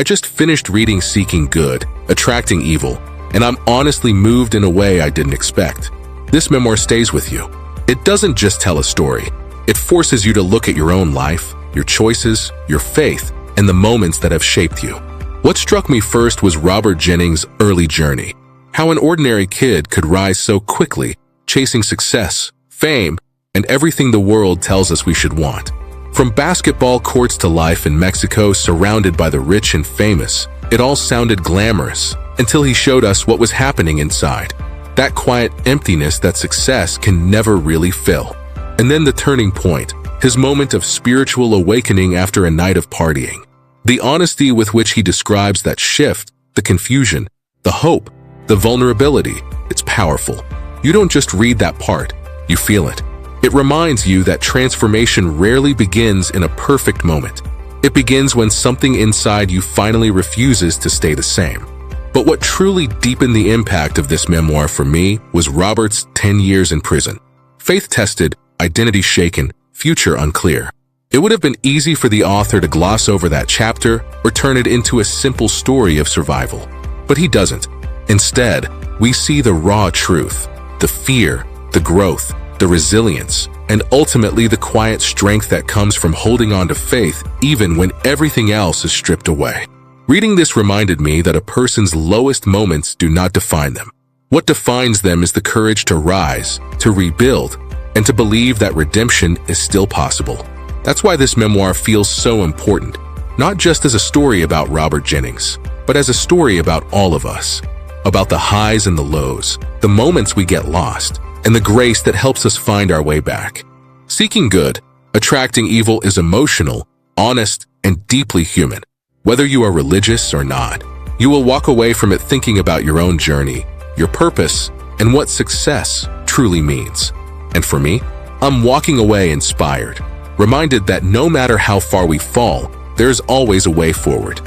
I just finished reading Seeking Good, Attracting Evil, and I'm honestly moved in a way I didn't expect. This memoir stays with you. It doesn't just tell a story. It forces you to look at your own life, your choices, your faith, and the moments that have shaped you. What struck me first was Robert Jennings' early journey. How an ordinary kid could rise so quickly, chasing success, fame, and everything the world tells us we should want. From basketball courts to life in Mexico surrounded by the rich and famous, it all sounded glamorous until he showed us what was happening inside. That quiet emptiness that success can never really fill. And then the turning point, his moment of spiritual awakening after a night of partying. The honesty with which he describes that shift, the confusion, the hope, the vulnerability, it's powerful. You don't just read that part, you feel it. It reminds you that transformation rarely begins in a perfect moment. It begins when something inside you finally refuses to stay the same. But what truly deepened the impact of this memoir for me was Robert's 10 years in prison. Faith tested, identity shaken, future unclear. It would have been easy for the author to gloss over that chapter or turn it into a simple story of survival. But he doesn't. Instead, we see the raw truth, the fear, the growth, the resilience, and ultimately the quiet strength that comes from holding on to faith even when everything else is stripped away. Reading this reminded me that a person's lowest moments do not define them. What defines them is the courage to rise, to rebuild, and to believe that redemption is still possible. That's why this memoir feels so important, not just as a story about Robert Jennings, but as a story about all of us, about the highs and the lows, the moments we get lost, and the grace that helps us find our way back. Seeking Good, Attracting Evil is emotional, honest, and deeply human. Whether you are religious or not, you will walk away from it thinking about your own journey, your purpose, and what success truly means. And for me, I'm walking away inspired, reminded that no matter how far we fall, there's always a way forward.